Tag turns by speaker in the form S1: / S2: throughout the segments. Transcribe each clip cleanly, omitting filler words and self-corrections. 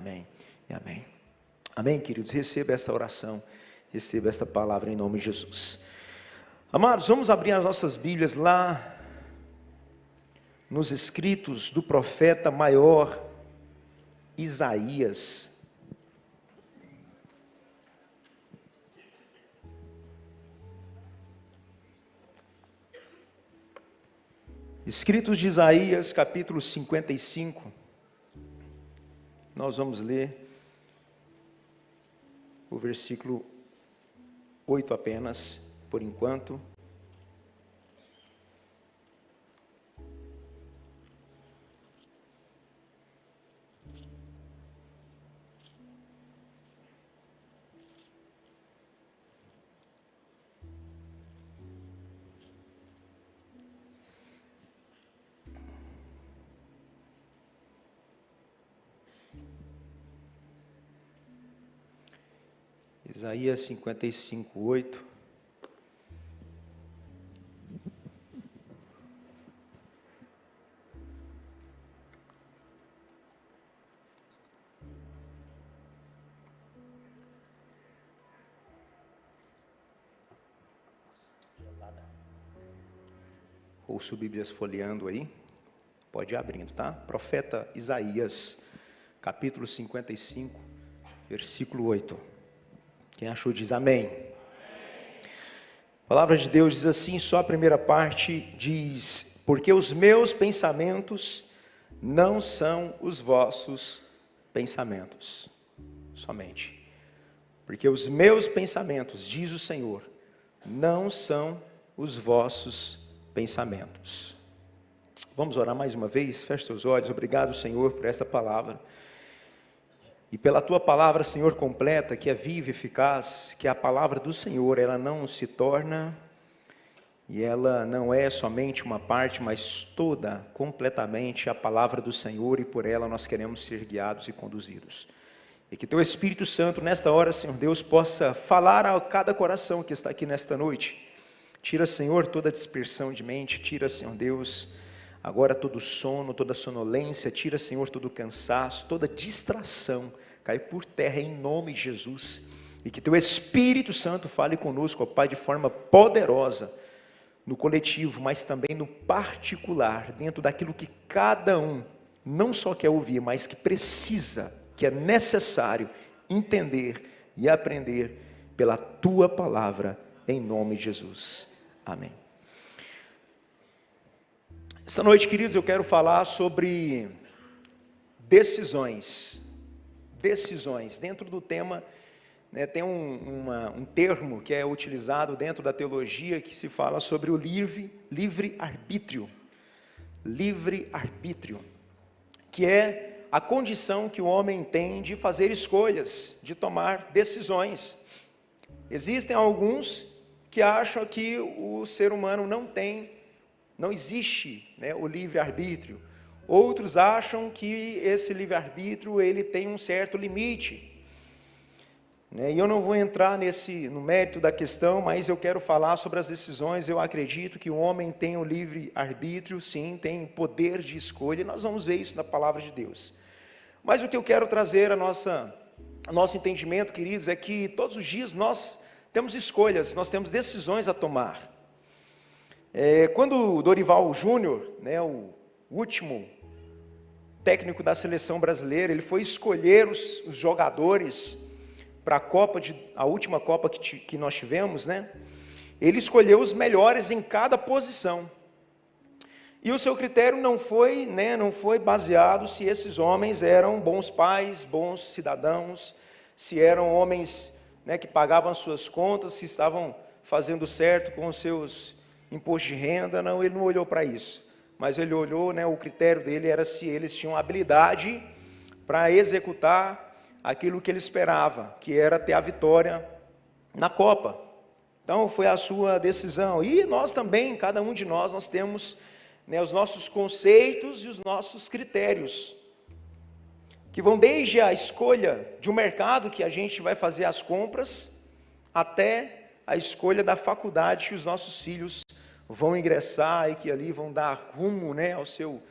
S1: Amém e amém. Amém, queridos? Receba esta oração, receba esta palavra em nome de Jesus. Amados, vamos abrir as nossas Bíblias lá nos escritos do profeta maior Isaías. Escritos de Isaías, capítulo 55. Nós vamos ler o versículo 8 apenas, por enquanto. Isaías 55, 8. Ou sua Bíblia folheando aí, pode ir abrindo, tá? Profeta Isaías, capítulo 55, versículo 8. Quem achou diz amém. A palavra de Deus diz assim, só a primeira parte diz: porque os meus pensamentos não são os vossos pensamentos. Somente. Porque os meus pensamentos, diz o Senhor, não são os vossos pensamentos. Vamos orar mais uma vez? Feche seus olhos. Obrigado, Senhor, por esta palavra. E pela Tua palavra, Senhor, completa, que é viva e eficaz, que a palavra do Senhor, ela não se torna, e ela não é somente uma parte, mas toda, completamente a palavra do Senhor, e por ela nós queremos ser guiados e conduzidos. E que Teu Espírito Santo, nesta hora, Senhor Deus, possa falar a cada coração que está aqui nesta noite. Tira, Senhor, toda dispersão de mente, tira, Senhor Deus, agora todo sono, toda sonolência, tira, Senhor, todo cansaço, toda distração, cai por terra em nome de Jesus, e que Teu Espírito Santo fale conosco, ó Pai, de forma poderosa, no coletivo, mas também no particular, dentro daquilo que cada um não só quer ouvir, mas que precisa, que é necessário entender e aprender pela Tua palavra, em nome de Jesus. Amém. Esta noite, queridos, eu quero falar sobre decisões. Dentro do tema, né, tem um termo que é utilizado dentro da teologia que se fala sobre o livre-arbítrio. Livre-arbítrio, que é a condição que o homem tem de fazer escolhas, de tomar decisões. Existem alguns que acham que o ser humano não existe, né, o livre-arbítrio. Outros acham que esse livre-arbítrio ele tem um certo limite. E eu não vou entrar no mérito da questão, mas eu quero falar sobre as decisões. Eu acredito que o homem tem o livre-arbítrio, sim, tem poder de escolha, e nós vamos ver isso na palavra de Deus. Mas o que eu quero trazer a nosso entendimento, queridos, é que todos os dias nós temos escolhas, nós temos decisões a tomar. Quando o Dorival Júnior, né, o último técnico da seleção brasileira, ele foi escolher os jogadores para a última Copa que nós tivemos, né? Ele escolheu os melhores em cada posição. E o seu critério não foi baseado se esses homens eram bons pais, bons cidadãos, se eram homens, né, que pagavam as suas contas, se estavam fazendo certo com os seus impostos de renda. Não, ele não olhou para isso. Mas ele olhou, né, o critério dele era se eles tinham habilidade para executar aquilo que ele esperava, que era ter a vitória na Copa. Então foi a sua decisão. E nós também, cada um de nós temos, né, os nossos conceitos e os nossos critérios, que vão desde a escolha de um mercado que a gente vai fazer as compras, até a escolha da faculdade que os nossos filhos vão ingressar e que ali vão dar rumo, né, ao seu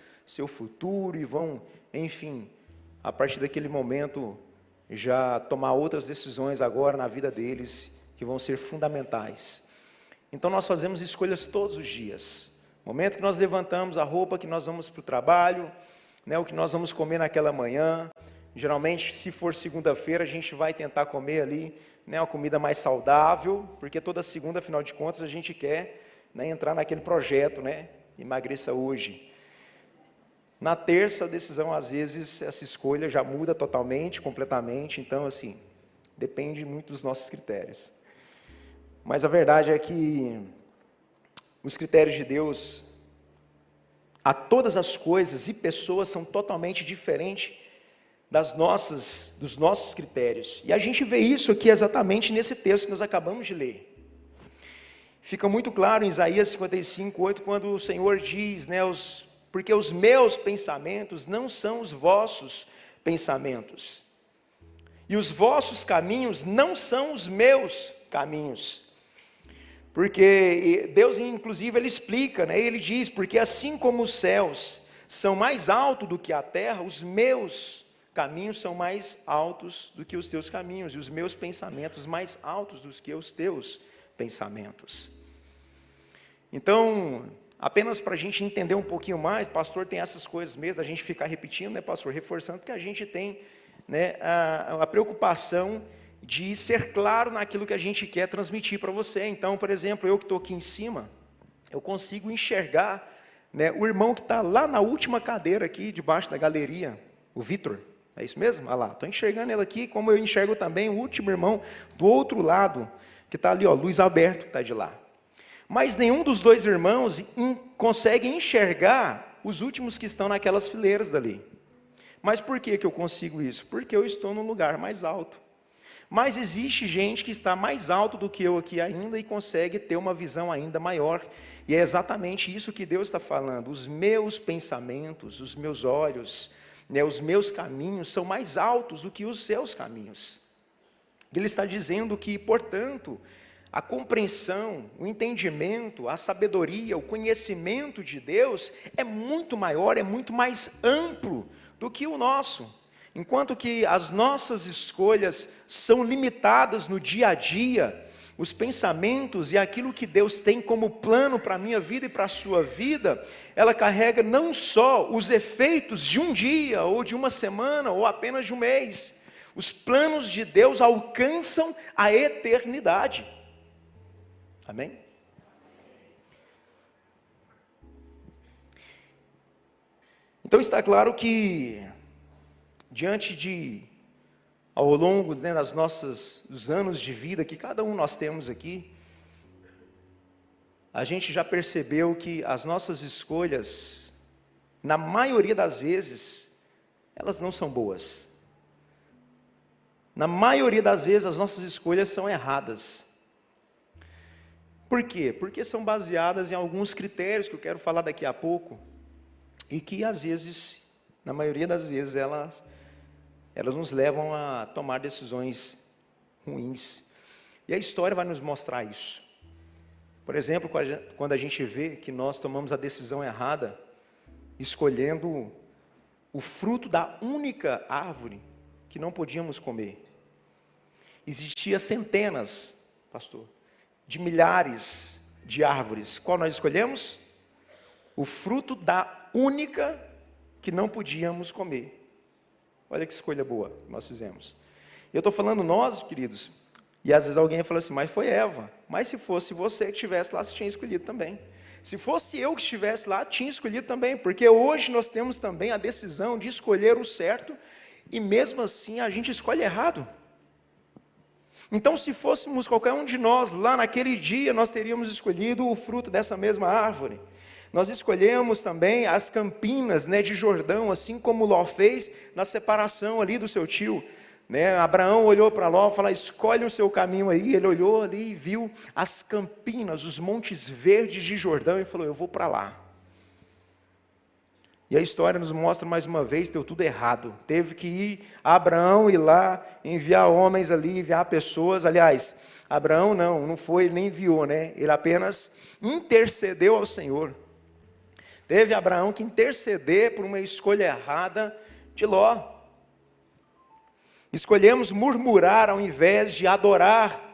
S1: futuro e vão, enfim, a partir daquele momento, já tomar outras decisões agora na vida deles, que vão ser fundamentais. Então nós fazemos escolhas todos os dias. No momento que nós levantamos a roupa que nós vamos para o trabalho, né, o que nós vamos comer naquela manhã. Geralmente, se for segunda-feira, a gente vai tentar comer ali, né, uma comida mais saudável, porque toda segunda, afinal de contas, a gente quer, né, entrar naquele projeto, né, emagreça hoje. Na terça, a decisão, às vezes, essa escolha já muda totalmente, completamente. Então, assim, depende muito dos nossos critérios. Mas a verdade é que os critérios de Deus, a todas as coisas e pessoas, são totalmente diferentes dos nossos critérios. E a gente vê isso aqui exatamente nesse texto que nós acabamos de ler. Fica muito claro em Isaías 55:8, quando o Senhor diz, né, porque os meus pensamentos não são os vossos pensamentos, e os vossos caminhos não são os meus caminhos. Porque Deus, inclusive, Ele explica, né? Ele diz, porque assim como os céus são mais altos do que a terra, os meus caminhos são mais altos do que os teus caminhos, e os meus pensamentos mais altos do que os teus pensamentos. Então, apenas para a gente entender um pouquinho mais, pastor, tem essas coisas mesmo, a gente ficar repetindo, né, pastor, reforçando, porque a gente tem, né, a preocupação de ser claro naquilo que a gente quer transmitir para você. Então, por exemplo, eu que estou aqui em cima, eu consigo enxergar, né, o irmão que está lá na última cadeira aqui, debaixo da galeria, o Vitor, é isso mesmo? Olha lá, estou enxergando ele aqui, como eu enxergo também o último irmão do outro lado, que está ali, ó, Luiz Alberto, que está de lá. Mas nenhum dos dois irmãos consegue enxergar os últimos que estão naquelas fileiras dali. Mas por que eu consigo isso? Porque eu estou num lugar mais alto. Mas existe gente que está mais alto do que eu aqui ainda e consegue ter uma visão ainda maior. E é exatamente isso que Deus está falando. Os meus pensamentos, os meus olhos, né, os meus caminhos são mais altos do que os seus caminhos. Ele está dizendo que, portanto, a compreensão, o entendimento, a sabedoria, o conhecimento de Deus é muito maior, é muito mais amplo do que o nosso. Enquanto que as nossas escolhas são limitadas no dia a dia, os pensamentos e aquilo que Deus tem como plano para a minha vida e para a sua vida, ela carrega não só os efeitos de um dia, ou de uma semana, ou apenas de um mês. Os planos de Deus alcançam a eternidade. Amém? Então está claro que, diante de, ao longo, né, dos anos de vida que cada um nós temos aqui, a gente já percebeu que as nossas escolhas, na maioria das vezes, elas não são boas. Na maioria das vezes, as nossas escolhas são erradas. Por quê? Porque são baseadas em alguns critérios que eu quero falar daqui a pouco, e que às vezes, na maioria das vezes, elas nos levam a tomar decisões ruins. E a história vai nos mostrar isso. Por exemplo, quando a gente vê que nós tomamos a decisão errada, escolhendo o fruto da única árvore que não podíamos comer. Existia centenas, pastor, de milhares de árvores. Qual nós escolhemos? O fruto da única que não podíamos comer. Olha que escolha boa que nós fizemos. Eu estou falando nós, queridos, e às vezes alguém fala assim, mas foi Eva. Mas se fosse você que estivesse lá, você tinha escolhido também. Se fosse eu que estivesse lá, tinha escolhido também. Porque hoje nós temos também a decisão de escolher o certo, e mesmo assim a gente escolhe errado. Então, se fôssemos qualquer um de nós, lá naquele dia, nós teríamos escolhido o fruto dessa mesma árvore. Nós escolhemos também as campinas, né, de Jordão, assim como Ló fez na separação ali do seu tio. Né? Abraão olhou para Ló e falou, escolhe o seu caminho aí. Ele olhou ali e viu as campinas, os montes verdes de Jordão e falou, eu vou para lá. E a história nos mostra mais uma vez, deu tudo errado. Teve que ir Abraão ir lá, enviar homens ali, enviar pessoas. Aliás, Abraão não foi, ele nem enviou, né? Ele apenas intercedeu ao Senhor. Teve Abraão que interceder por uma escolha errada de Ló. Escolhemos murmurar ao invés de adorar,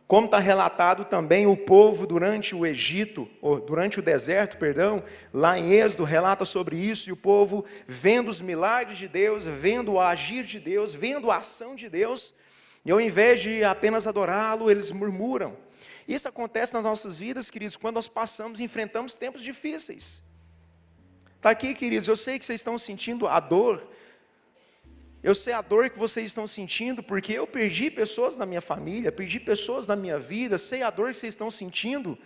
S1: como está relatado também o povo durante o Egito, ou durante o deserto, perdão, lá em Êxodo relata sobre isso, e o povo vendo os milagres de Deus, vendo o agir de Deus, vendo a ação de Deus, e ao invés de apenas adorá-lo, eles murmuram. Isso acontece nas nossas vidas, queridos, quando nós passamos e enfrentamos tempos difíceis. Está aqui, queridos, eu sei que vocês estão sentindo a dor, eu sei a dor que vocês estão sentindo, porque eu perdi pessoas na minha família, perdi pessoas na minha vida, sei a dor que vocês estão sentindo,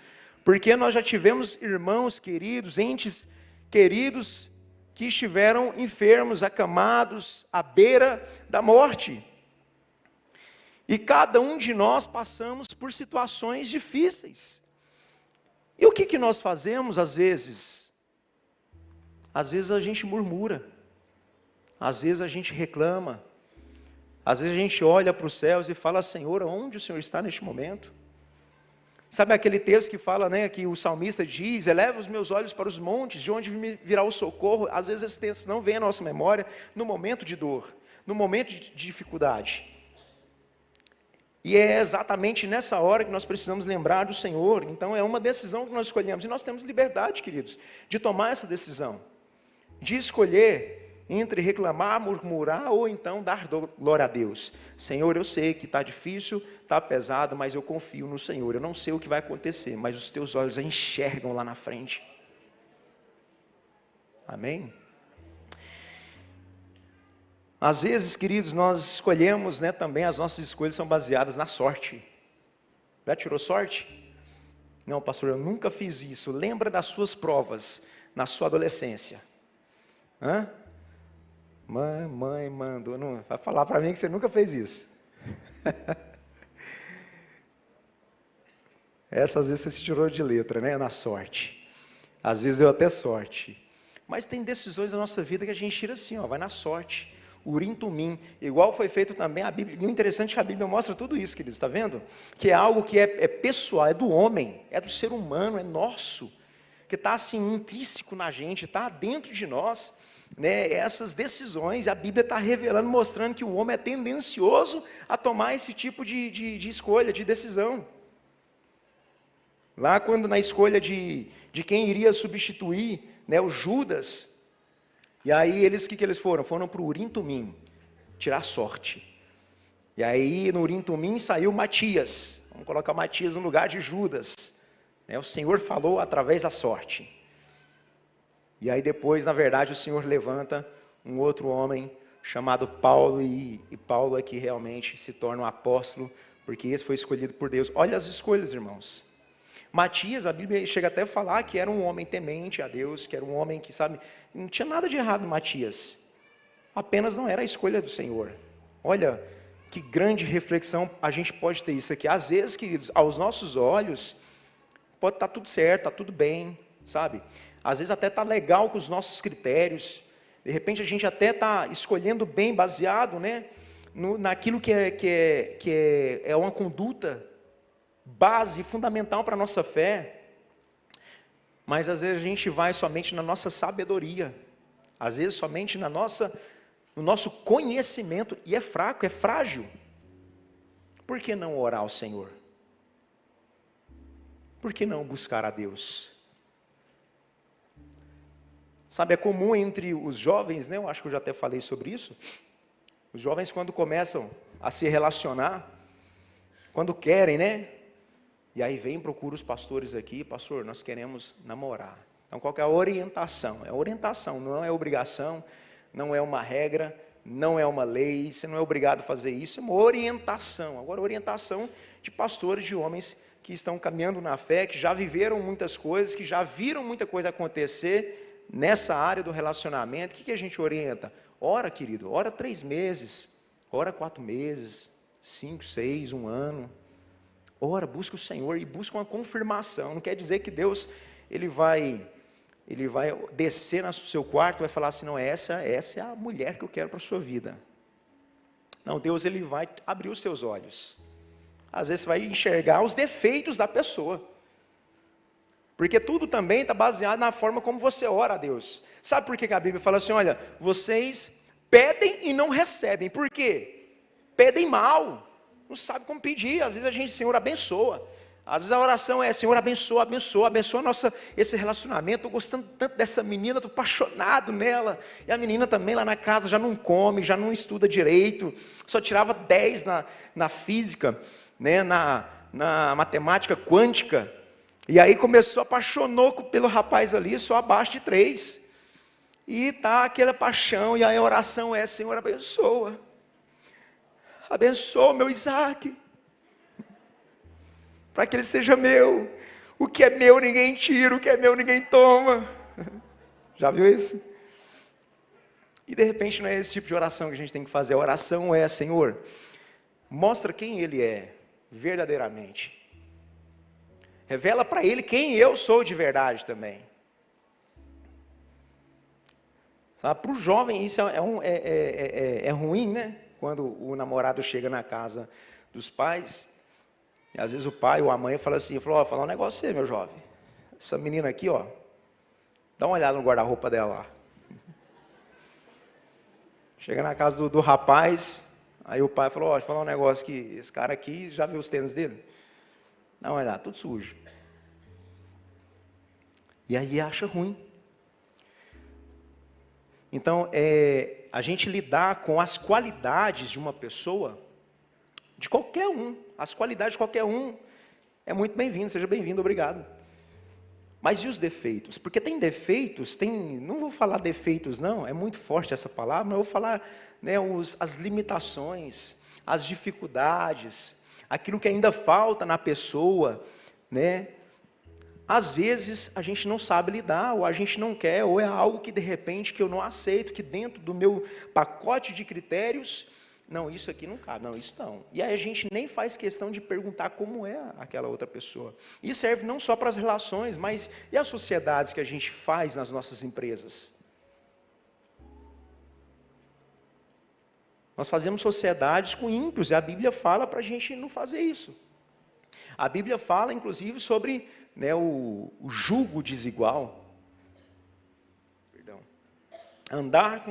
S1: porque nós já tivemos irmãos queridos, entes queridos, que estiveram enfermos, acamados, à beira da morte. E cada um de nós passamos por situações difíceis. E o que nós fazemos às vezes? Às vezes a gente murmura. Às vezes a gente reclama, às vezes a gente olha para os céus e fala: Senhor, onde o Senhor está neste momento? Sabe aquele texto que fala, né, que o salmista diz: eleva os meus olhos para os montes, de onde virá o socorro? Às vezes esse texto não vem à nossa memória no momento de dor, no momento de dificuldade. E é exatamente nessa hora que nós precisamos lembrar do Senhor. Então é uma decisão que nós escolhemos, e nós temos liberdade, queridos, de tomar essa decisão, de escolher entre reclamar, murmurar, ou então dar glória a Deus. Senhor, eu sei que está difícil, está pesado, mas eu confio no Senhor. Eu não sei o que vai acontecer, mas os teus olhos enxergam lá na frente. Amém? Às vezes, queridos, nós escolhemos, né, também as nossas escolhas são baseadas na sorte. Já tirou sorte? Não, pastor, eu nunca fiz isso. Lembra das suas provas na sua adolescência? Mãe mandou, não vai falar para mim que você nunca fez isso. Essa às vezes você se tirou de letra, né? Na sorte. Às vezes deu até sorte. Mas tem decisões da nossa vida que a gente tira assim, ó, vai na sorte. Urim Tumim, igual foi feito também a Bíblia. E o interessante é que a Bíblia mostra tudo isso, queridos, está vendo? Que é algo que é pessoal, é do homem, é do ser humano, é nosso, que está assim intrínseco na gente, está dentro de nós. Né, essas decisões, a Bíblia está revelando, mostrando que o homem é tendencioso a tomar esse tipo de escolha, de decisão. Lá quando na escolha de quem iria substituir, né, o Judas, e aí eles, o que eles foram? Foram para o Urim Tumim, tirar sorte. E aí no Urim Tumim saiu Matias, vamos colocar Matias no lugar de Judas. Né, o Senhor falou através da sorte. E aí depois, na verdade, o Senhor levanta um outro homem chamado Paulo, e Paulo é que realmente se torna um apóstolo, porque esse foi escolhido por Deus. Olha as escolhas, irmãos. Matias, a Bíblia chega até a falar que era um homem temente a Deus, que era um homem que, sabe, não tinha nada de errado em Matias, apenas não era a escolha do Senhor. Olha, que grande reflexão a gente pode ter isso aqui. Às vezes, queridos, aos nossos olhos, pode estar tudo certo, está tudo bem, sabe? Às vezes até está legal com os nossos critérios, de repente a gente até está escolhendo bem, baseado, né, naquilo que é uma conduta base, fundamental para a nossa fé, mas às vezes a gente vai somente na nossa sabedoria, às vezes somente no nosso conhecimento, e é fraco, é frágil. Por que não orar ao Senhor? Por que não buscar a Deus? Sabe, é comum entre os jovens, né? Eu acho que eu já até falei sobre isso. Os jovens, quando começam a se relacionar, quando querem, né? E aí vem, procura os pastores aqui: pastor, nós queremos namorar. Então, qual que é a orientação? É orientação, não é obrigação, não é uma regra, não é uma lei, você não é obrigado a fazer isso, é uma orientação. Agora, orientação de pastores, de homens que estão caminhando na fé, que já viveram muitas coisas, que já viram muita coisa acontecer nessa área do relacionamento. O que a gente orienta? Ora, querido, ora 3 meses, ora 4 meses, 5, 6, 1 ano. Ora, busca o Senhor e busca uma confirmação. Não quer dizer que Deus ele vai descer no seu quarto e vai falar assim: não, essa é a mulher que eu quero para a sua vida. Não, Deus ele vai abrir os seus olhos. Às vezes você vai enxergar os defeitos da pessoa. Porque tudo também está baseado na forma como você ora a Deus. Sabe por que a Bíblia fala assim: olha, vocês pedem e não recebem. Por quê? pedem mal, não sabe como pedir. Às vezes a gente, Senhor, abençoa. Às vezes a oração é, Senhor, abençoa, abençoa, abençoa esse relacionamento. Estou gostando tanto dessa menina, estou apaixonado nela. E a menina também lá na casa já não come, já não estuda direito, só tirava 10 na física, né, na matemática quântica. E aí começou, apaixonou pelo rapaz ali, só abaixo de 3. E tá aquela paixão, e aí a oração é, Senhor, abençoa. Abençoa o meu Isaac, para que ele seja meu. O que é meu ninguém tira, o que é meu ninguém toma. Já viu isso? E de repente não é esse tipo de oração que a gente tem que fazer. A oração é, Senhor, mostra quem Ele é verdadeiramente. Revela para Ele quem eu sou de verdade também. Para o jovem isso é ruim, né? Quando o namorado chega na casa dos pais, e às vezes o pai ou a mãe fala assim, vou falar um negócio pra você, meu jovem. Essa menina aqui, ó, dá uma olhada no guarda-roupa dela lá. Chega na casa do rapaz, aí o pai falou, deixa eu falar um negócio que esse cara aqui, já viu os tênis dele? Dá uma olhada, tudo sujo. E aí acha ruim. Então, a gente lidar com as qualidades de uma pessoa, de qualquer um, as qualidades de qualquer um, é muito bem-vindo, seja bem-vindo, obrigado. Mas e os defeitos? Porque tem defeitos, não vou falar defeitos não, é muito forte essa palavra, mas eu vou falar, né, as limitações, as dificuldades, aquilo que ainda falta na pessoa, né? Às vezes a gente não sabe lidar, ou a gente não quer, ou é algo que de repente que eu não aceito, que dentro do meu pacote de critérios, não, isso aqui não cabe, não, isso não. E aí a gente nem faz questão de perguntar como é aquela outra pessoa. Isso serve não só para as relações, mas e as sociedades que a gente faz nas nossas empresas? Nós fazemos sociedades com ímpios, e a Bíblia fala para a gente não fazer isso. A Bíblia fala, inclusive, sobre, né, o jugo desigual. Perdão. Andar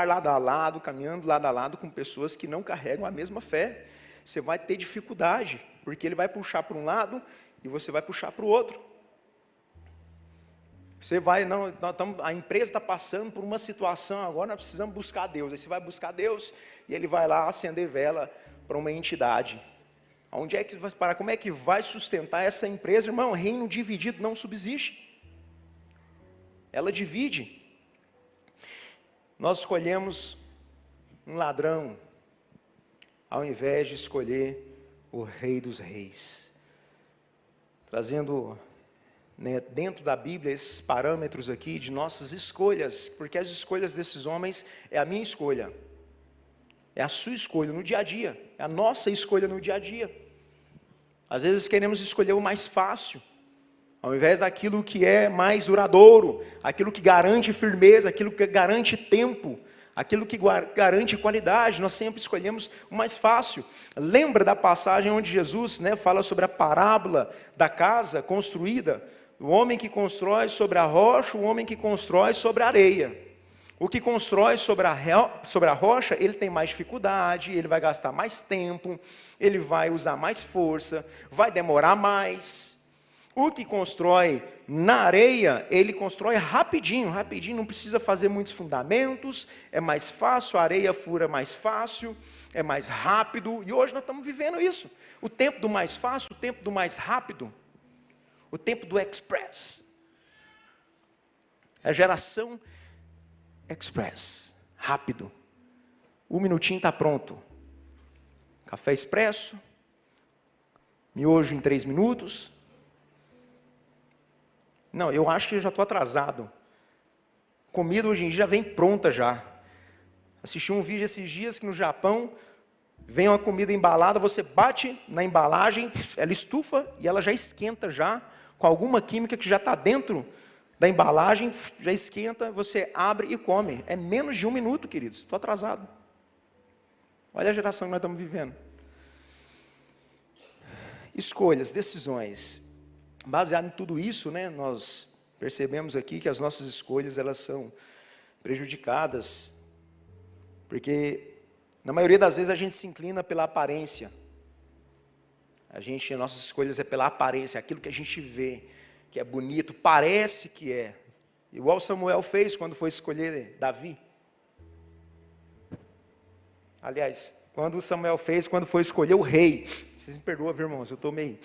S1: lado a lado, caminhando lado a lado com pessoas que não carregam a mesma fé. Você vai ter dificuldade, porque ele vai puxar para um lado e você vai puxar para o outro. Você vai, a empresa está passando por uma situação, agora nós precisamos buscar Deus. Aí você vai buscar Deus e ele vai lá acender vela para uma entidade. Onde é que você vai parar? Como é que vai sustentar essa empresa? Irmão, reino dividido não subsiste. Ela divide. Nós escolhemos um ladrão, ao invés de escolher o Rei dos Reis. Trazendo, né, dentro da Bíblia esses parâmetros aqui de nossas escolhas, porque as escolhas desses homens é a minha escolha. É a sua escolha no dia a dia. É a nossa escolha no dia a dia. Às vezes queremos escolher o mais fácil, ao invés daquilo que é mais duradouro, aquilo que garante firmeza, aquilo que garante tempo, aquilo que garante qualidade. Nós sempre escolhemos o mais fácil. Lembra da passagem onde Jesus, né, fala sobre a parábola da casa construída? O homem que constrói sobre a rocha, o homem que constrói sobre a areia. O que constrói sobre a rocha, ele tem mais dificuldade, ele vai gastar mais tempo, ele vai usar mais força, vai demorar mais. O que constrói na areia, ele constrói rapidinho, não precisa fazer muitos fundamentos, é mais fácil, a areia fura mais fácil, é mais rápido, e hoje nós estamos vivendo isso. O tempo do mais fácil, o tempo do mais rápido, o tempo do express. A geração express, rápido. 1 minutinho está pronto. Café expresso, miojo em 3 minutos. Não, eu acho que eu já estou atrasado. Comida hoje em dia já vem pronta já. Assisti um vídeo esses dias que no Japão vem uma comida embalada, você bate na embalagem, ela estufa e ela já esquenta já, com alguma química que já está dentro da embalagem, já esquenta, você abre e come. É menos de 1 minuto, queridos. Estou atrasado. Olha a geração que nós estamos vivendo. Escolhas, decisões. Baseado em tudo isso, né, nós percebemos aqui que as nossas escolhas, elas são prejudicadas, porque Na maioria das vezes a gente se inclina pela aparência. Nossas escolhas é pela aparência, aquilo que a gente vê, que é bonito, parece que é. Igual Samuel fez quando foi escolher Davi. Aliás, quando Samuel fez, quando foi escolher o rei. Vocês me perdoam, viu, irmãos? Eu estou meio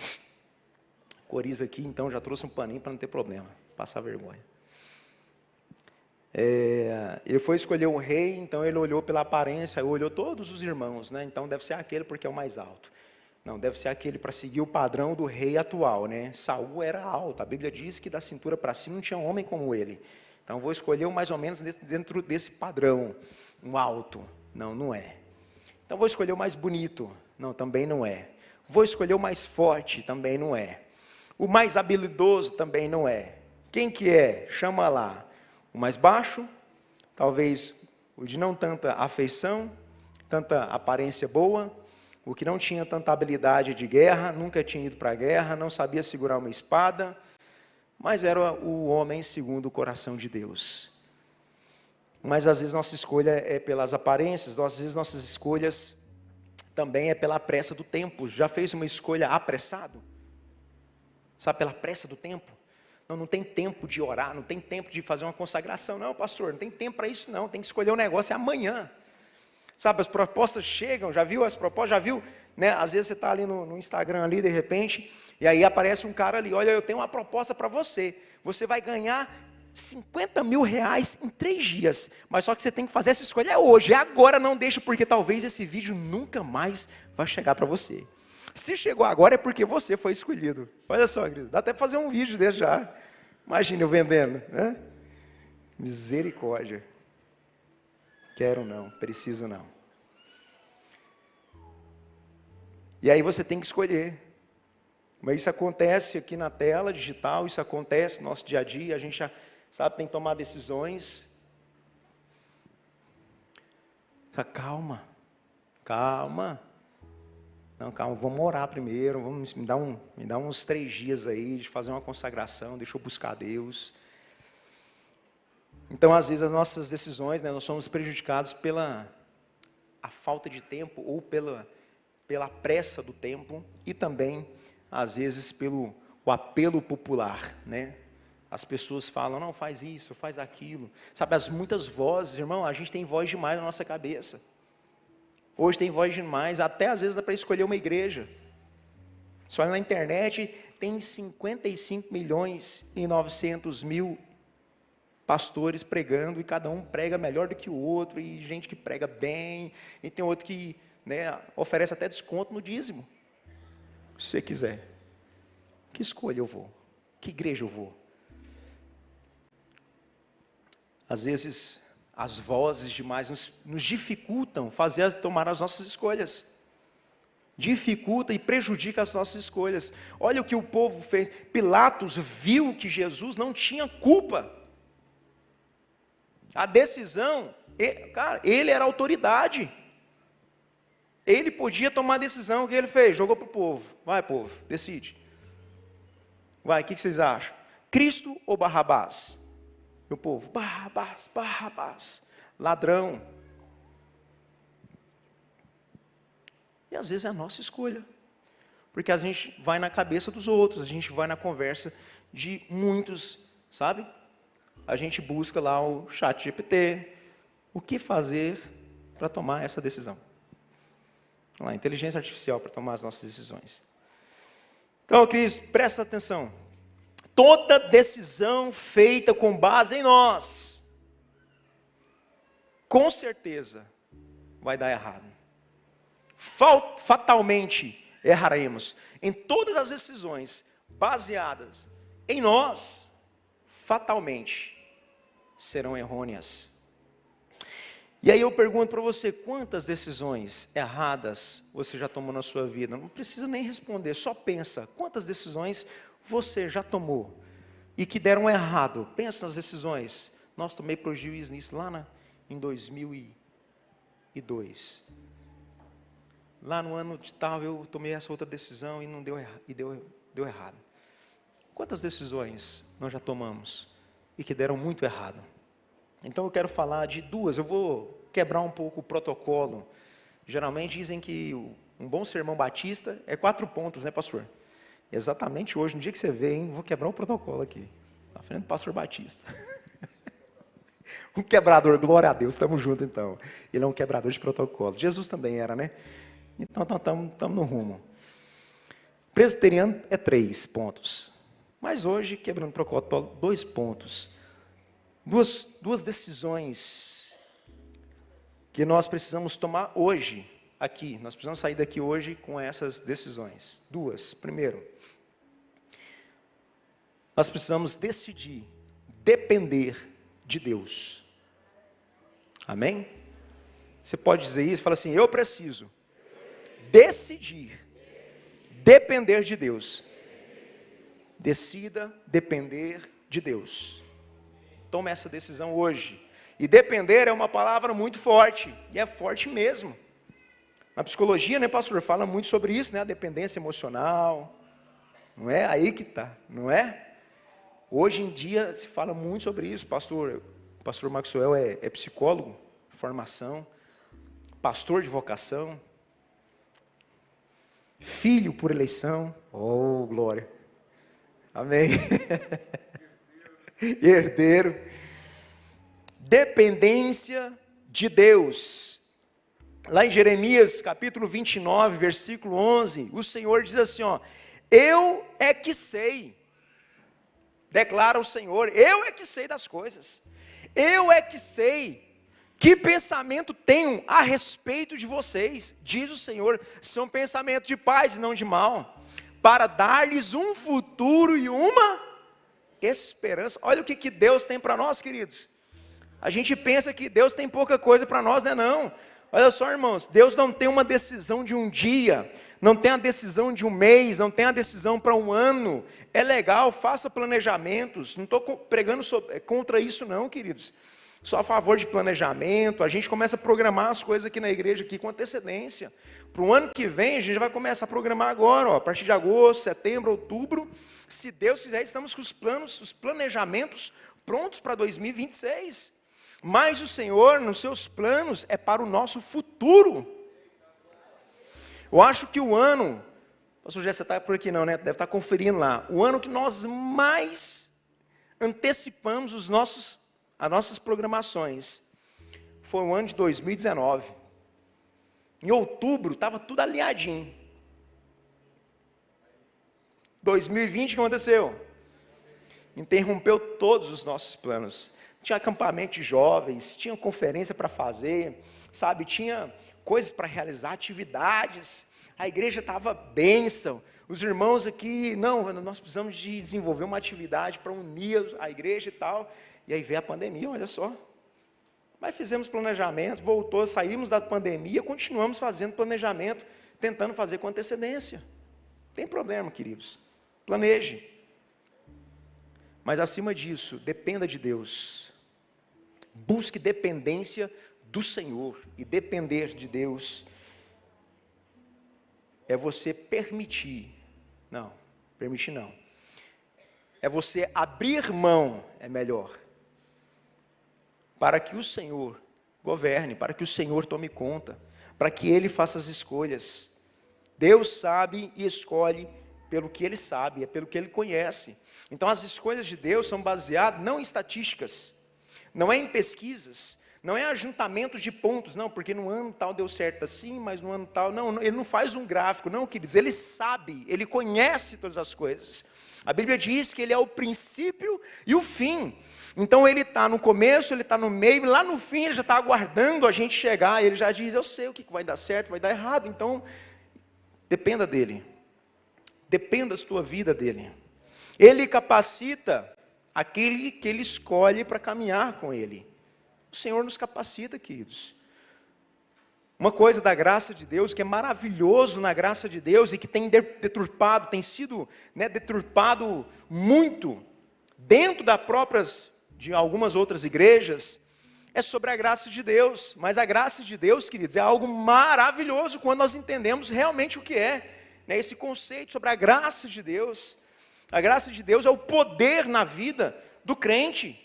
S1: coriza aqui, então já trouxe um paninho para não ter problema, passar vergonha. Ele foi escolher um rei, então ele olhou pela aparência, olhou todos os irmãos, né? Então deve ser aquele porque é o mais alto. Não, deve ser aquele para seguir o padrão do rei atual, né? Saul era alto, a Bíblia diz que da cintura para cima não tinha homem como ele. Então vou escolher um mais ou menos dentro desse padrão, um alto. Não, não é. Então vou escolher o mais bonito. Não, também não é. Vou escolher o mais forte, também não é. O mais habilidoso também não é. Quem que é? Chama lá. O mais baixo, talvez o de não tanta afeição, tanta aparência boa, o que não tinha tanta habilidade de guerra, nunca tinha ido para a guerra, não sabia segurar uma espada, mas era o homem segundo o coração de Deus. Mas às vezes nossa escolha é pelas aparências, às vezes nossas escolhas também é pela pressa do tempo. Já fez uma escolha apressado? Sabe, pela pressa do tempo? Não tem tempo de orar, não tem tempo de fazer uma consagração. Não, pastor, não tem tempo para isso não, tem que escolher um negócio, é amanhã. Sabe, as propostas chegam, já viu as propostas, já viu, né? Às vezes você está ali no Instagram ali, de repente, e aí aparece um cara ali, olha, eu tenho uma proposta para você, você vai ganhar 50 mil reais em 3 dias, mas só que você tem que fazer essa escolha hoje, é agora, não deixa, porque talvez esse vídeo nunca mais vai chegar para você. Se chegou agora é porque você foi escolhido. Olha só, querido, dá até para fazer um vídeo desse já. Imagina eu vendendo, né? Misericórdia. Quero não, preciso não. E aí você tem que escolher. Mas isso acontece aqui na tela digital, isso acontece no nosso dia a dia, a gente já sabe, tem que tomar decisões. Calma, calma. Não, calma, vamos orar primeiro, me dá uns 3 dias aí de fazer uma consagração, deixa eu buscar Deus. Então, às vezes, as nossas decisões, né, nós somos prejudicados pela a falta de tempo ou pela pressa do tempo e também, às vezes, pelo o apelo popular, né? As pessoas falam, não, faz isso, faz aquilo. Sabe, as muitas vozes, irmão, a gente tem voz demais na nossa cabeça. Hoje tem voz demais, até às vezes dá para escolher uma igreja. Só na internet tem 55.900.000 pastores pregando, e cada um prega melhor do que o outro, e gente que prega bem, e tem outro que, né, oferece até desconto no dízimo. Se você quiser. Que escolha eu vou? Que igreja eu vou? Às vezes as vozes demais nos dificultam tomar as nossas escolhas. Dificulta e prejudica as nossas escolhas. Olha o que o povo fez. Pilatos viu que Jesus não tinha culpa. A decisão, cara, ele era autoridade. Ele podia tomar a decisão. O que ele fez? Jogou para o povo. Vai, povo, decide. Vai, o que vocês acham? Cristo ou Barrabás? E o povo, Barrabás, Barrabás, ladrão. E às vezes é a nossa escolha. Porque a gente vai na cabeça dos outros, a gente vai na conversa de muitos, sabe? A gente busca lá o ChatGPT, o que fazer para tomar essa decisão. Vamos lá, inteligência artificial para tomar as nossas decisões. Então, queridos, presta atenção. Toda decisão feita com base em nós, com certeza, vai dar errado. Fatalmente erraremos. Em todas as decisões baseadas em nós, fatalmente serão errôneas. E aí eu pergunto para você, quantas decisões erradas você já tomou na sua vida? Não precisa nem responder, só pensa, quantas decisões você já tomou e que deram errado? Pensa nas decisões. Nossa, tomei prejuízo nisso lá em 2002. Lá no ano de tal, eu tomei essa outra decisão e não deu errado. Quantas decisões nós já tomamos e que deram muito errado? Então eu quero falar de 2, eu vou quebrar um pouco o protocolo, Geralmente dizem que um bom sermão batista é 4 pontos, né, pastor? Exatamente hoje, no dia que você vê, hein, vou quebrar o protocolo aqui. Na frente do pastor Batista. Um quebrador, glória a Deus, estamos juntos então. Ele é um quebrador de protocolo. Jesus também era, né? Então estamos no rumo. Presbiteriano é 3 pontos. Mas hoje, quebrando o protocolo, 2 pontos. Duas decisões que nós precisamos tomar hoje, aqui. Nós precisamos sair daqui hoje com essas decisões. 2. Primeiro, nós precisamos decidir depender de Deus. Amém? Você pode dizer isso, fala assim, eu preciso decidir depender de Deus. Decida depender de Deus. Tome essa decisão hoje. E depender é uma palavra muito forte, e é forte mesmo. Na psicologia, né, pastor, fala muito sobre isso, né, a dependência emocional. Não é aí que está, não é? Hoje em dia se fala muito sobre isso, pastor Maxwell é psicólogo, formação, pastor de vocação, filho por eleição, oh glória, amém, herdeiro, dependência de Deus. Lá em Jeremias capítulo 29, versículo 11, o Senhor diz assim, ó, eu é que sei, declara o Senhor, eu é que sei das coisas, eu é que sei que pensamento tenho a respeito de vocês, diz o Senhor, são pensamentos de paz e não de mal, para dar-lhes um futuro e uma esperança. Olha o que Deus tem para nós, queridos. A gente pensa que Deus tem pouca coisa para nós, né? Não. Olha só, irmãos, Deus não tem uma decisão de um dia, não tem a decisão de um mês, não tem a decisão para um ano. É legal, faça planejamentos, não estou pregando contra isso não, queridos. Sou a favor de planejamento, a gente começa a programar as coisas aqui na igreja aqui com antecedência. Para o ano que vem, a gente vai começar a programar agora, ó, a partir de agosto, setembro, outubro. Se Deus quiser, estamos com os planejamentos prontos para 2026. Mas o Senhor, nos seus planos, é para o nosso futuro. Eu acho que o ano, pastor Jé, você está por aqui não, né? Deve estar conferindo lá. O ano que nós mais antecipamos as nossas programações foi o ano de 2019. Em outubro, estava tudo alinhadinho. 2020, o que aconteceu? Interrompeu todos os nossos planos. Tinha acampamento de jovens, tinha conferência para fazer, sabe? Tinha coisas para realizar, atividades. A igreja estava bênção. Os irmãos aqui, não, nós precisamos de desenvolver uma atividade para unir a igreja e tal. E aí veio a pandemia, olha só. Mas fizemos planejamento, voltou, saímos da pandemia, continuamos fazendo planejamento, tentando fazer com antecedência. Não tem problema, queridos. Planeje. Mas acima disso, dependa de Deus. Busque dependência do Senhor. E depender de Deus é você permitir. Não, permitir não. É você abrir mão, é melhor. Para que o Senhor governe, para que o Senhor tome conta, para que Ele faça as escolhas. Deus sabe e escolhe pelo que Ele sabe, é pelo que Ele conhece. Então as escolhas de Deus são baseadas não em estatísticas, não é em pesquisas, não é ajuntamentos de pontos, não, porque no ano tal deu certo assim, mas no ano tal, não, Ele não faz um gráfico, não, queridos, Ele sabe, Ele conhece todas as coisas. A Bíblia diz que Ele é o princípio e o fim. Então Ele está no começo, Ele está no meio, lá no fim Ele já está aguardando a gente chegar, Ele já diz, eu sei o que vai dar certo, vai dar errado, então dependa dEle, dependa da sua vida dEle. Ele capacita aquele que Ele escolhe para caminhar com Ele. O Senhor nos capacita, queridos. Uma coisa da graça de Deus, que é maravilhoso na graça de Deus, e que tem deturpado, tem sido deturpado muito, dentro de algumas outras igrejas, é sobre a graça de Deus. Mas a graça de Deus, queridos, é algo maravilhoso, quando nós entendemos realmente o que é, esse conceito sobre a graça de Deus. A graça de Deus é o poder na vida do crente,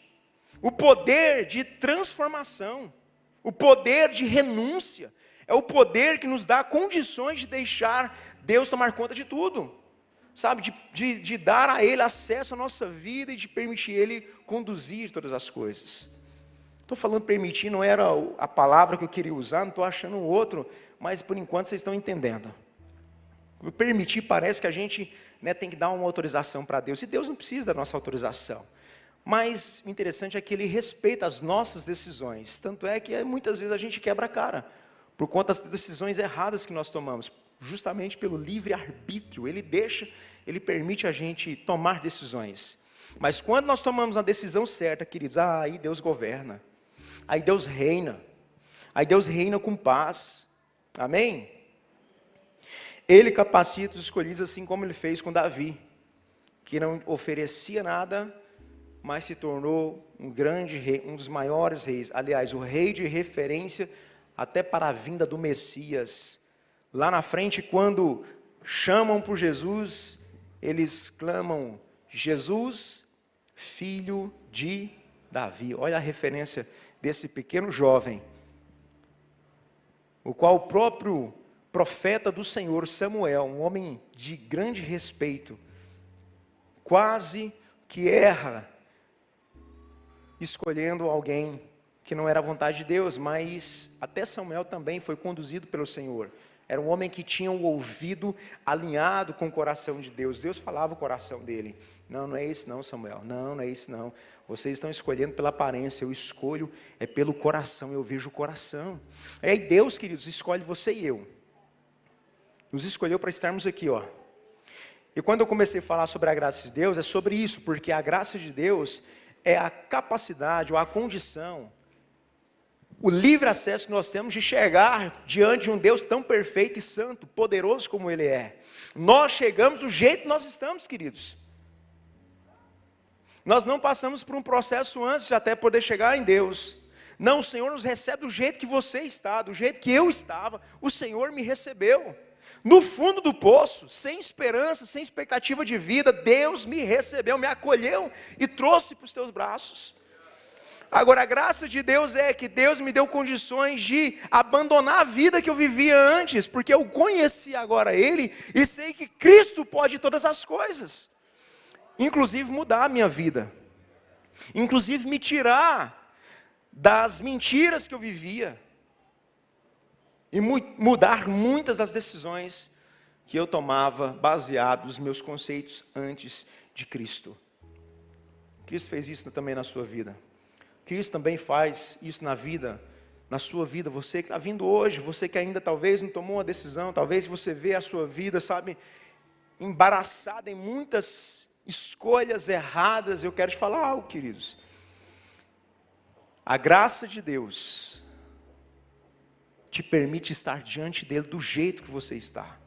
S1: o poder de transformação, o poder de renúncia, É o poder que nos dá condições de deixar Deus tomar conta de tudo. Sabe, de dar a Ele acesso à nossa vida e de permitir Ele conduzir todas as coisas. Estou falando permitir, não era a palavra que eu queria usar, não estou achando outro, mas por enquanto vocês estão entendendo. Permitir parece que a gente tem que dar uma autorização para Deus, e Deus não precisa da nossa autorização. Mas o interessante é que Ele respeita as nossas decisões, tanto é que muitas vezes a gente quebra a cara, por conta das decisões erradas que nós tomamos, justamente pelo livre-arbítrio. Ele permite a gente tomar decisões. Mas quando nós tomamos a decisão certa, queridos, aí Deus governa, aí Deus reina com paz, amém? Ele capacita os escolhidos assim como Ele fez com Davi, que não oferecia nada, mas se tornou um grande rei, um dos maiores reis, aliás, o rei de referência até para a vinda do Messias. Lá na frente, quando chamam por Jesus, eles clamam, Jesus, filho de Davi. Olha a referência desse pequeno jovem, o qual o próprio profeta do Senhor, Samuel, um homem de grande respeito, quase que erra, escolhendo alguém que não era a vontade de Deus, mas até Samuel também foi conduzido pelo Senhor. Era um homem que tinha o ouvido alinhado com o coração de Deus. Deus falava o coração dele. Não é isso não, Samuel. Não é isso não. Vocês estão escolhendo pela aparência, eu escolho pelo coração, eu vejo o coração. E Deus, queridos, escolhe você e eu. Nos escolheu para estarmos aqui, ó. E quando eu comecei a falar sobre a graça de Deus, é sobre isso, porque a graça de Deus é a capacidade ou a condição, o livre acesso que nós temos de chegar diante de um Deus tão perfeito e santo, poderoso como Ele é. Nós chegamos do jeito que nós estamos, queridos. Nós não passamos por um processo antes de até poder chegar em Deus. Não, o Senhor nos recebe do jeito que você está, do jeito que eu estava, o Senhor me recebeu. No fundo do poço, sem esperança, sem expectativa de vida, Deus me recebeu, me acolheu e trouxe para os teus braços. Agora, a graça de Deus é que Deus me deu condições de abandonar a vida que eu vivia antes, porque eu conheci agora Ele e sei que Cristo pode todas as coisas, inclusive mudar a minha vida, inclusive me tirar das mentiras que eu vivia, e mudar muitas das decisões que eu tomava baseado nos meus conceitos antes de Cristo. Cristo fez isso também na sua vida. Cristo também faz isso na sua vida. Você que está vindo hoje, você que ainda talvez não tomou uma decisão, talvez você vê a sua vida, sabe, embaraçada em muitas escolhas erradas. Eu quero te falar algo, queridos. A graça de Deus te permite estar diante dele do jeito que você está.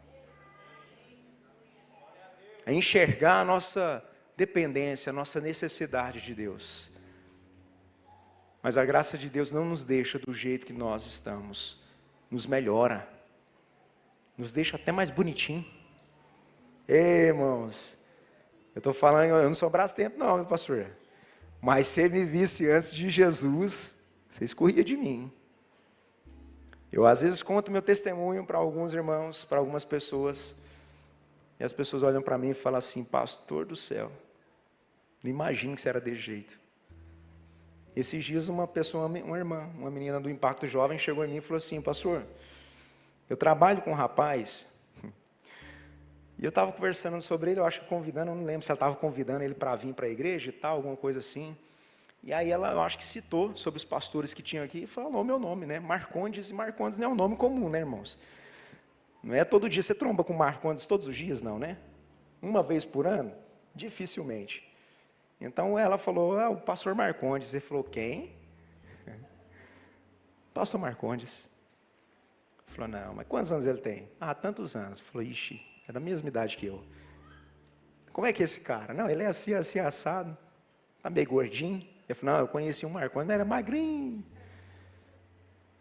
S1: É enxergar a nossa dependência, a nossa necessidade de Deus. Mas a graça de Deus não nos deixa do jeito que nós estamos. Nos melhora. Nos deixa até mais bonitinho. Ei, irmãos. Eu estou falando, eu não sou brastempo não, meu pastor. Mas se você me visse antes de Jesus, você escorria de mim. Eu às vezes conto meu testemunho para alguns irmãos, para algumas pessoas, e as pessoas olham para mim e falam assim, pastor do céu, não imagino que você era desse jeito. Esses dias uma irmã, uma menina do Impacto Jovem chegou em mim e falou assim, pastor, eu trabalho com um rapaz, e eu estava conversando sobre ele, eu acho que convidando, eu não lembro se ela estava convidando ele para vir para a igreja e tal, alguma coisa assim. E aí ela, eu acho que citou sobre os pastores que tinham aqui e falou meu nome, né? Marcondes, e Marcondes não é um nome comum, né, irmãos? Não é todo dia você tromba com Marcondes todos os dias, não, né? Uma vez por ano? Dificilmente. Então ela falou, o pastor Marcondes. Ele falou, quem? Pastor Marcondes. Ele falou, não, mas quantos anos ele tem? Tantos anos. Ele falou, ixi, é da mesma idade que eu. Como é que é esse cara? Não, ele é assim, assim, assado. Está meio gordinho. Ele falou, não, eu conheci um Marcondes, mas era magrinho.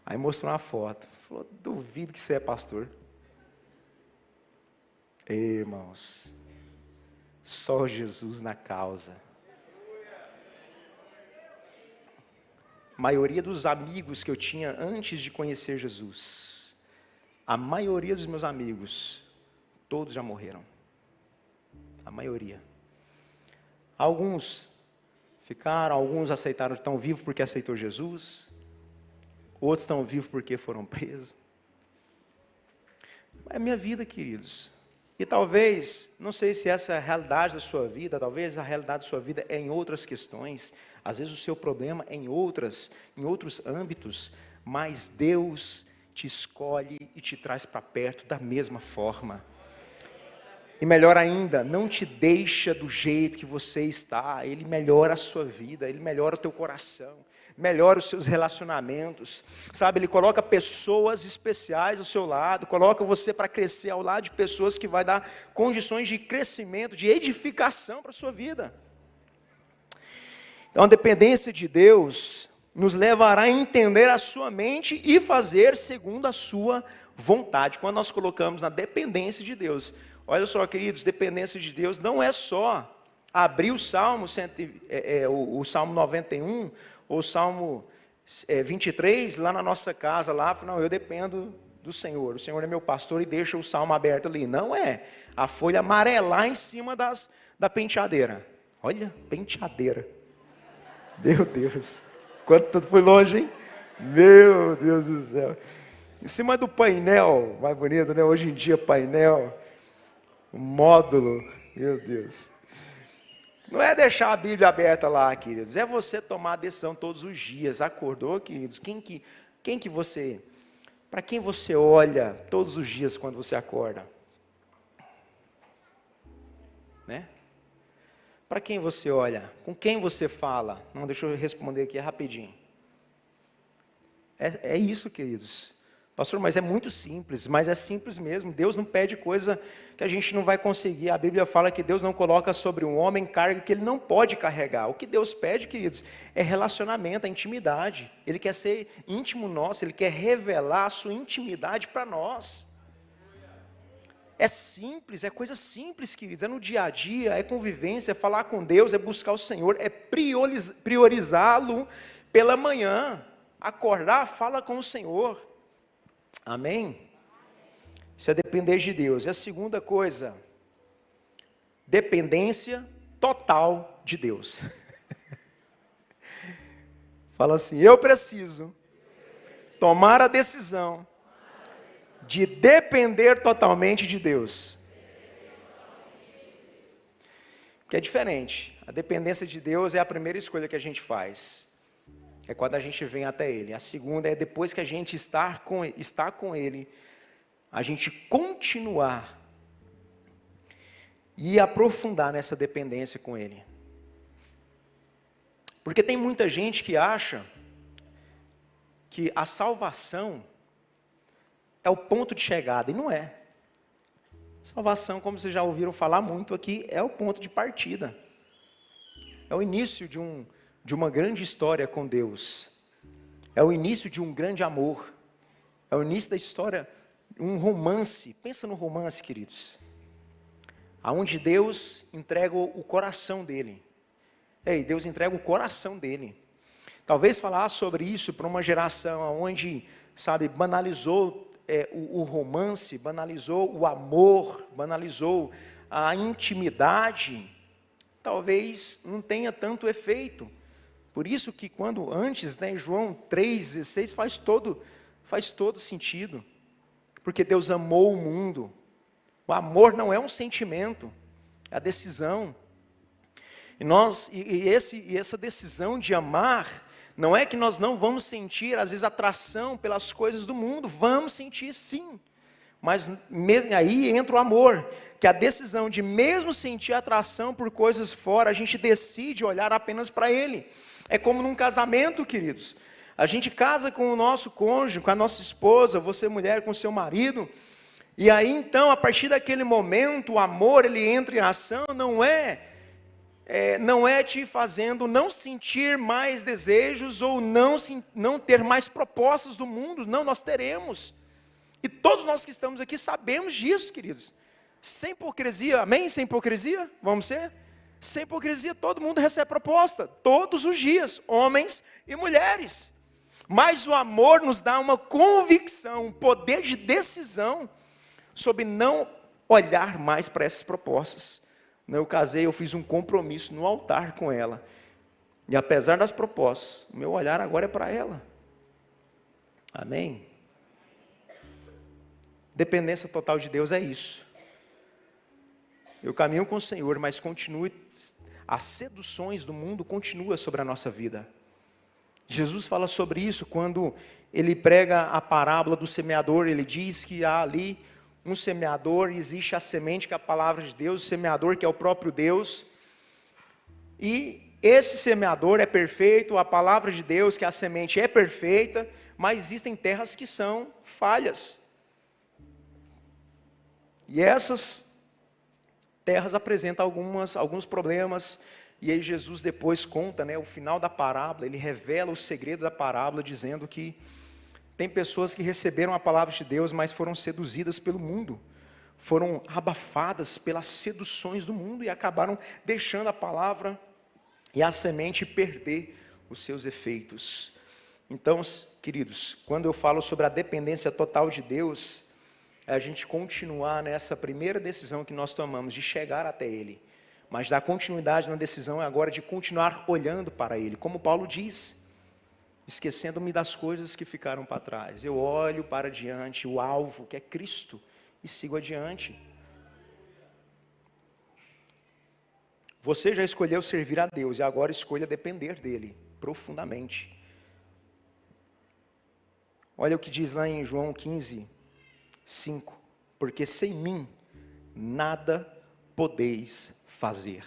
S1: Aí mostrou uma foto. Falou, duvido que você é pastor. Ei, irmãos, só Jesus na causa. A maioria dos amigos que eu tinha antes de conhecer Jesus, a maioria dos meus amigos, todos já morreram. A maioria. Alguns ficaram, alguns aceitaram, estão vivos porque aceitou Jesus. Outros estão vivos porque foram presos. É a minha vida, queridos. E talvez, não sei se essa é a realidade da sua vida, talvez a realidade da sua vida é em outras questões. Às vezes o seu problema é em outros âmbitos, mas Deus te escolhe e te traz para perto da mesma forma. E melhor ainda, não te deixa do jeito que você está. Ele melhora a sua vida, Ele melhora o teu coração, melhora os seus relacionamentos, sabe? Ele coloca pessoas especiais ao seu lado, coloca você para crescer ao lado de pessoas que vai dar condições de crescimento, de edificação para a sua vida. Então a dependência de Deus nos levará a entender a sua mente e fazer segundo a sua vontade. Quando nós colocamos na dependência de Deus, olha só, queridos, dependência de Deus não é só abrir o Salmo, o Salmo 91, ou o Salmo 23, lá na nossa casa, lá, não, eu dependo do Senhor, o Senhor é meu pastor e deixa o Salmo aberto ali. Não é a folha amarelar em cima da penteadeira. Olha, penteadeira. Meu Deus, quanto foi longe, hein? Meu Deus do céu. Em cima do painel, mais bonito, né? Hoje em dia, painel, módulo, meu Deus. Não é deixar a Bíblia aberta lá, queridos, é você tomar a decisão todos os dias. Acordou, queridos? Para quem você olha todos os dias quando você acorda? Né? Para quem você olha? Com quem você fala? Não, deixa eu responder aqui rapidinho. É isso, queridos. Pastor, mas é muito simples, mas é simples mesmo. Deus não pede coisa que a gente não vai conseguir. A Bíblia fala que Deus não coloca sobre um homem carga que ele não pode carregar. O que Deus pede, queridos, é relacionamento, é intimidade. Ele quer ser íntimo nosso, Ele quer revelar a sua intimidade para nós. É simples, é coisa simples, queridos. É no dia a dia, é convivência, é falar com Deus, é buscar o Senhor, é priorizá-lo pela manhã. Acordar, fala com o Senhor. Amém? Isso é depender de Deus. E a segunda coisa, dependência total de Deus. Fala assim, eu preciso tomar a decisão de depender totalmente de Deus. Porque é diferente. A dependência de Deus é a primeira escolha que a gente faz. É quando a gente vem até Ele. A segunda é depois que a gente está com Ele, a gente continuar e aprofundar nessa dependência com Ele. Porque tem muita gente que acha que a salvação é o ponto de chegada, e não é. Salvação, como vocês já ouviram falar muito aqui, é o ponto de partida. É o início de uma grande história com Deus. É o início de um grande amor. É o início da história, um romance. Pensa no romance, queridos. Aonde Deus entrega o coração dele. Deus entrega o coração dele. Talvez falar sobre isso para uma geração onde, sabe, banalizou o romance, banalizou o amor, banalizou a intimidade, talvez não tenha tanto efeito. Por isso que quando antes, João 3,16 faz todo sentido. Porque Deus amou o mundo. O amor não é um sentimento, é a decisão. E essa decisão de amar, não é que nós não vamos sentir, às vezes, atração pelas coisas do mundo. Vamos sentir, sim. Mas aí entra o amor, que a decisão de mesmo sentir atração por coisas fora, a gente decide olhar apenas para Ele. É como num casamento, queridos. A gente casa com o nosso cônjuge, com a nossa esposa, você mulher com o seu marido. E aí então, a partir daquele momento, o amor, ele entra em ação, não é te fazendo não sentir mais desejos ou não ter mais propostas do mundo. Não, nós teremos. E todos nós que estamos aqui sabemos disso, queridos. Sem hipocrisia, amém? Sem hipocrisia, vamos ser? Sem hipocrisia, todo mundo recebe proposta, todos os dias, homens e mulheres. Mas o amor nos dá uma convicção, um poder de decisão sobre não olhar mais para essas propostas. Eu casei, eu fiz um compromisso no altar com ela. E apesar das propostas, o meu olhar agora é para ela. Amém? Dependência total de Deus é isso. Eu caminho com o Senhor, mas as seduções do mundo continuam sobre a nossa vida. Jesus fala sobre isso quando ele prega a parábola do semeador. Ele diz que há ali um semeador, existe a semente que é a palavra de Deus, o semeador que é o próprio Deus. E esse semeador é perfeito, a palavra de Deus, que é a semente, é perfeita, mas existem terras que são falhas. E essas terras apresentam alguns problemas. E aí Jesus depois conta, o final da parábola, ele revela o segredo da parábola, dizendo que tem pessoas que receberam a palavra de Deus, mas foram seduzidas pelo mundo, foram abafadas pelas seduções do mundo e acabaram deixando a palavra e a semente perder os seus efeitos. Então, queridos, quando eu falo sobre a dependência total de Deus, é a gente continuar nessa primeira decisão que nós tomamos, de chegar até Ele. Mas dar continuidade na decisão é agora de continuar olhando para Ele. Como Paulo diz, esquecendo-me das coisas que ficaram para trás. Eu olho para diante, o alvo, que é Cristo, e sigo adiante. Você já escolheu servir a Deus, e agora escolha depender dEle, profundamente. Olha o que diz lá em João 15, 5. Porque sem mim, nada podeis fazer.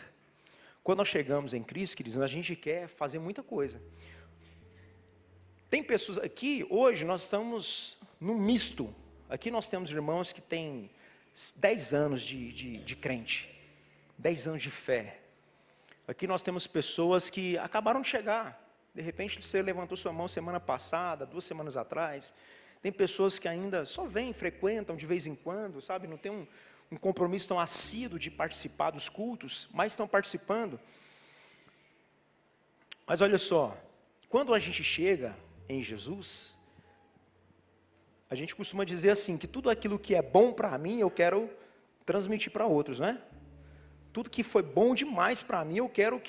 S1: Quando nós chegamos em Cristo, queridos, a gente quer fazer muita coisa. Tem pessoas aqui, hoje nós estamos num misto. Aqui nós temos irmãos que têm 10 anos de crente, 10 anos de fé. Aqui nós temos pessoas que acabaram de chegar. De repente você levantou sua mão semana passada, 2 semanas atrás. Tem pessoas que ainda só vêm, frequentam de vez em quando, sabe? Não tem um compromisso tão assíduo de participar dos cultos, mas estão participando. Mas olha só, quando a gente chega em Jesus, a gente costuma dizer assim, que tudo aquilo que é bom para mim, eu quero transmitir para outros, né? Tudo que foi bom demais para mim, eu quero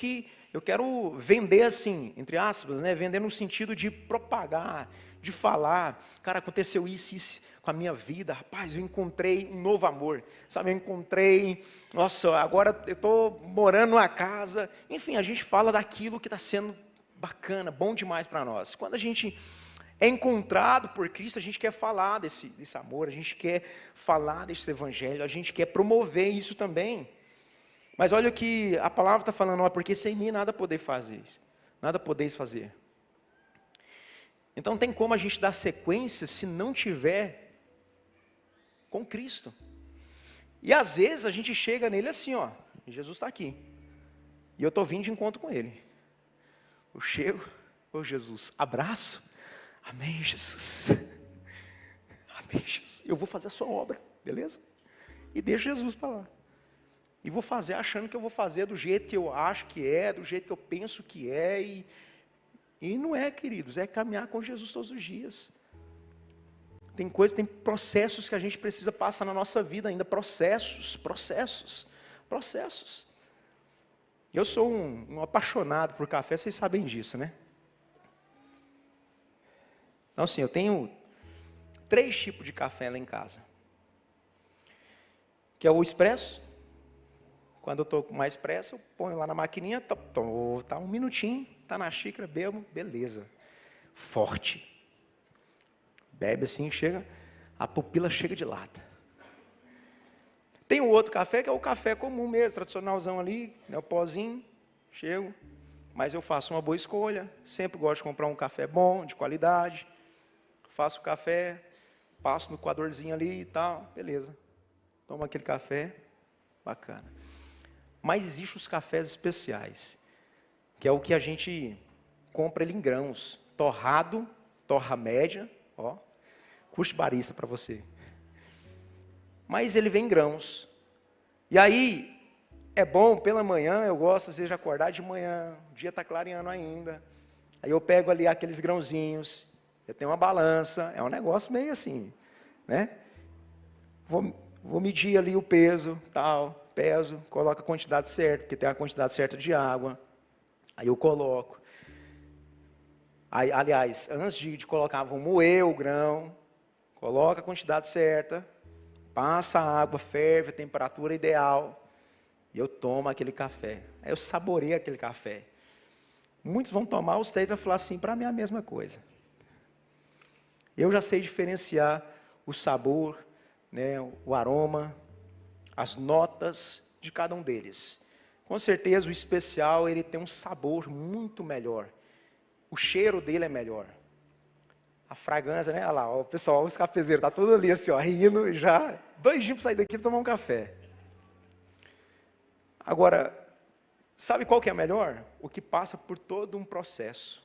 S1: vender assim, entre aspas, vender no sentido de propagar, de falar. Cara, aconteceu isso com a minha vida, rapaz, eu encontrei um novo amor, sabe, nossa, agora eu estou morando numa casa. Enfim, a gente fala daquilo que está sendo bacana, bom demais para nós. Quando a gente é encontrado por Cristo, a gente quer falar desse amor, a gente quer falar desse evangelho, a gente quer promover isso também. Mas olha o que a palavra está falando, porque sem mim nada podeis fazer. Então tem como a gente dar sequência se não tiver com Cristo. E às vezes a gente chega nele assim, Jesus está aqui, e eu estou vindo de encontro com Ele. Eu chego, Jesus, abraço, amém Jesus, amém Jesus, eu vou fazer a sua obra, beleza? E deixo Jesus para lá. E vou fazer achando que eu vou fazer do jeito que eu acho que é, do jeito que eu penso que é, e não é, queridos, é caminhar com Jesus todos os dias. Tem processos que a gente precisa passar na nossa vida ainda, processos. Eu sou um apaixonado por café, vocês sabem disso, né? Então assim, eu tenho 3 tipos de café lá em casa. Que é o expresso. Quando eu estou com mais pressa, eu ponho lá na maquininha, tá 1 minutinho, tá na xícara, bebo, beleza. Forte. Bebe assim, a pupila chega de lata. Tem o outro café, que é o café comum mesmo, tradicionalzão ali, o pozinho, chego. Mas eu faço uma boa escolha, sempre gosto de comprar um café bom, de qualidade. Faço o café, passo no coadorzinho ali e tal, beleza. Tomo aquele café, bacana. Mas existem os cafés especiais, que é o que a gente compra ele em grãos, torrado, torra média, custo barista para você. Mas ele vem em grãos. E aí, é bom pela manhã, eu gosto às vezes de acordar de manhã, o dia está clareando ainda. Aí eu pego ali aqueles grãozinhos, Eu tenho uma balança, é um negócio meio assim, né? Vou medir ali o peso, tal, peso, coloco a quantidade certa, porque tem a quantidade certa de água. Aí eu coloco. Aí, aliás, antes de colocar, vou moer o grão, coloca a quantidade certa, passa a água, ferve a temperatura ideal, e eu tomo aquele café. Aí eu saboreio aquele café. Muitos vão tomar, os três vão falar assim, para mim é a mesma coisa. Eu já sei diferenciar o sabor, né, o aroma, as notas de cada um deles. Com certeza o especial ele tem um sabor muito melhor. O cheiro dele é melhor. A fragrância, né? Olha lá, o pessoal, os cafezeiros, tá todo ali assim, ó, rindo, já 2 dias para sair daqui para tomar um café. Agora, sabe qual que é melhor? O que passa por todo um processo.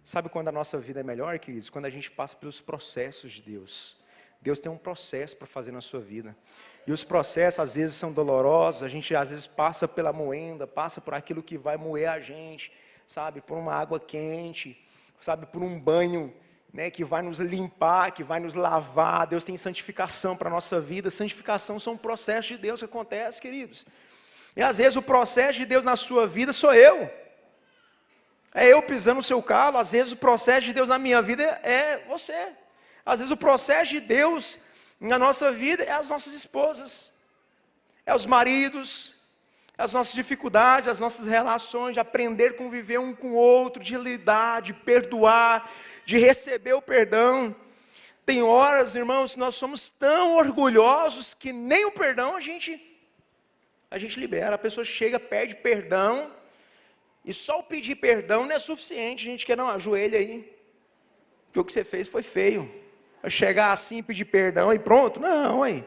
S1: Sabe quando a nossa vida é melhor, queridos? Quando a gente passa pelos processos de Deus. Deus tem um processo para fazer na sua vida. E os processos às vezes são dolorosos, a gente às vezes passa pela moenda, passa por aquilo que vai moer a gente, sabe, por uma água quente, sabe, por um banho, né, que vai nos limpar, que vai nos lavar. Deus tem santificação para a nossa vida. Santificação são processos de Deus que acontecem, queridos. E às vezes o processo de Deus na sua vida sou eu. É eu pisando no seu calo. Às vezes o processo de Deus na minha vida é você. Às vezes o processo de Deus na nossa vida é as nossas esposas, é os maridos, é as nossas dificuldades, as nossas relações, de aprender a conviver um com o outro, de lidar, de perdoar, de receber o perdão. Tem horas, irmãos, nós somos tão orgulhosos que nem o perdão a gente libera. A pessoa chega, pede perdão, e só o pedir perdão não é suficiente. A gente quer, não, ajoelha aí, porque o que você fez foi feio. Chegar assim, pedir perdão e pronto. Não, aí.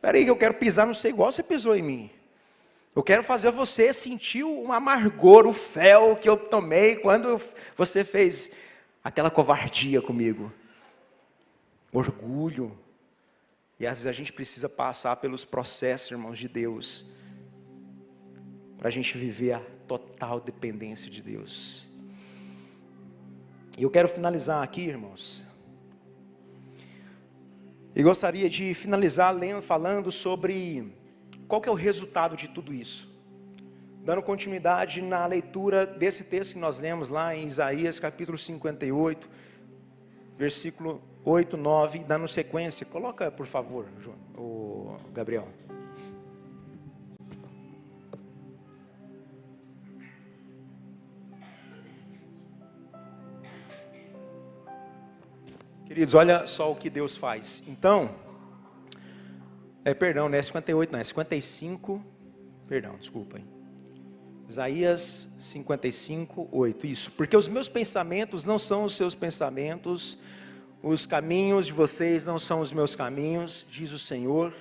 S1: Peraí, que eu quero pisar no sei igual você pisou em mim. Eu quero fazer você sentir um amargor, o fel que eu tomei quando você fez aquela covardia comigo. Orgulho. E às vezes a gente precisa passar pelos processos, irmãos, de Deus, para a gente viver a total dependência de Deus. E eu quero finalizar aqui, irmãos. E gostaria de finalizar falando sobre qual que é o resultado de tudo isso. Dando continuidade na leitura desse texto que nós lemos lá em Isaías capítulo 58, versículo 8, 9, dando sequência. Coloca, por favor, o Gabriel. Queridos, olha só o que Deus faz. Então, não é 58, não, é 55, desculpa. Isaías 55, 8, isso. Porque os meus pensamentos não são os seus pensamentos, os caminhos de vocês não são os meus caminhos, diz o Senhor.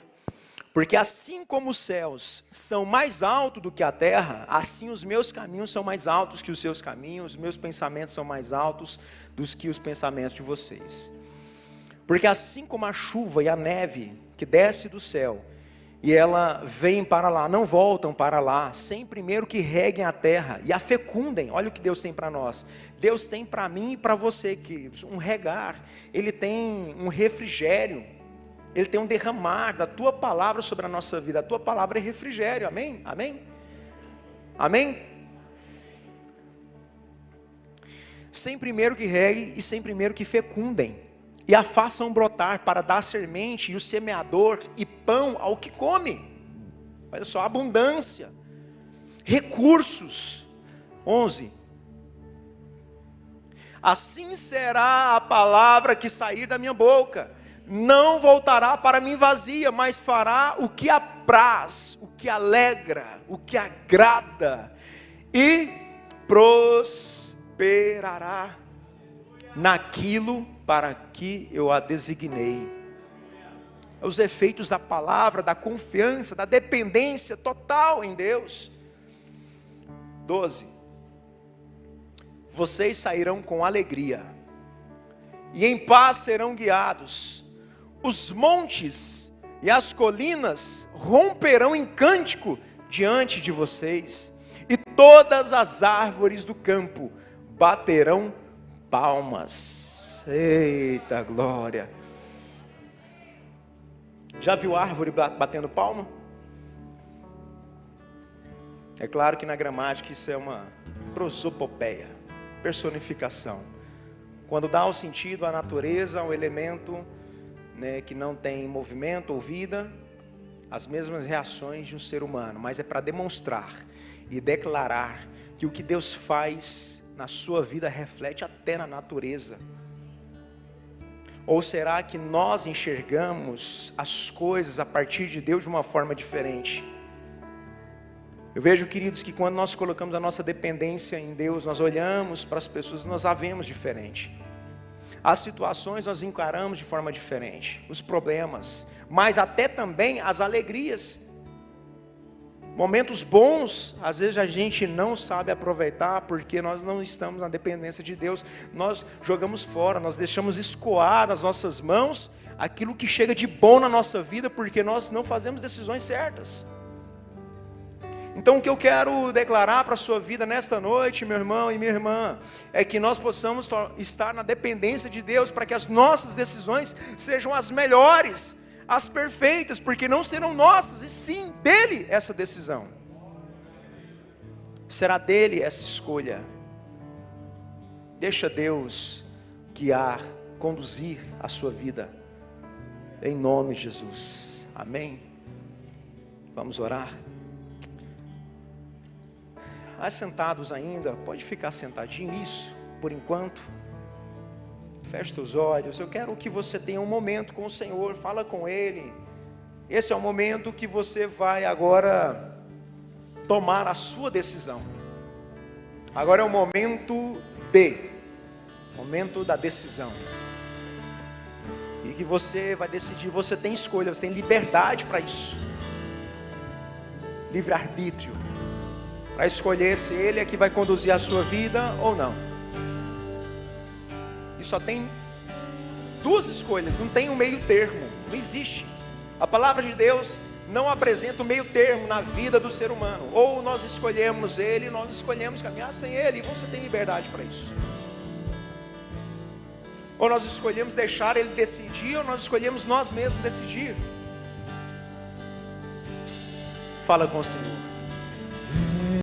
S1: Porque assim como os céus são mais altos do que a terra, assim os meus caminhos são mais altos que os seus caminhos, os meus pensamentos são mais altos do que os pensamentos de vocês. Porque assim como a chuva e a neve que desce do céu, e ela vem para lá, não voltam para lá, sem primeiro que reguem a terra e a fecundem. Olha o que Deus tem para nós. Deus tem para mim e para você, queridos, um regar. Ele tem um refrigério. Ele tem um derramar da tua palavra sobre a nossa vida. A tua palavra é refrigério, amém? Amém? Amém? Sem primeiro que reguem e sem primeiro que fecundem, e a façam brotar para dar semente e o semeador e pão ao que come. Olha só, abundância, recursos. 11. Assim será a palavra que sair da minha boca. Não voltará para mim vazia, mas fará o que apraz, o que alegra, o que agrada, e prosperará naquilo para que eu a designei. Os efeitos da palavra, da confiança, da dependência total em Deus. 12. Vocês sairão com alegria, e em paz serão guiados. Os montes e as colinas romperão em cântico diante de vocês, e todas as árvores do campo baterão palmas. Eita glória! Já viu árvore batendo palma? É claro que na gramática isso é uma prosopopeia, personificação. Quando dá o sentido à natureza, ao elemento, né, que não tem movimento ou vida, as mesmas reações de um ser humano, mas é para demonstrar e declarar que o que Deus faz na sua vida reflete até na natureza. Ou será que nós enxergamos as coisas a partir de Deus de uma forma diferente? Eu vejo, queridos, que quando nós colocamos a nossa dependência em Deus, nós olhamos para as pessoas e nós a vemos diferente. As situações nós encaramos de forma diferente, os problemas, mas até também as alegrias. Momentos bons, às vezes a gente não sabe aproveitar, porque nós não estamos na dependência de Deus. Nós jogamos fora, nós deixamos escoar nas nossas mãos aquilo que chega de bom na nossa vida, porque nós não fazemos decisões certas. Então o que eu quero declarar para a sua vida nesta noite, meu irmão e minha irmã, é que nós possamos estar na dependência de Deus, para que as nossas decisões sejam as melhores, as perfeitas, porque não serão nossas, e sim dele essa decisão. Será dele essa escolha. Deixa Deus guiar, conduzir a sua vida, em nome de Jesus, amém? Vamos orar? Assentados ainda, pode ficar sentadinho, isso, por enquanto. Feche os olhos. Eu quero que você tenha um momento com o Senhor, fala com Ele. Esse é o momento que você vai agora tomar a sua decisão. Agora é o momento da decisão. E que você vai decidir, você tem escolha, você tem liberdade para isso. Livre-arbítrio. Para escolher se Ele é que vai conduzir a sua vida ou não. E só tem duas escolhas, não tem um meio termo, não existe. A palavra de Deus não apresenta o meio termo na vida do ser humano. Ou nós escolhemos Ele, ou nós escolhemos caminhar sem Ele, e você tem liberdade para isso. Ou nós escolhemos deixar Ele decidir, ou nós escolhemos nós mesmos decidir. Fala com o Senhor.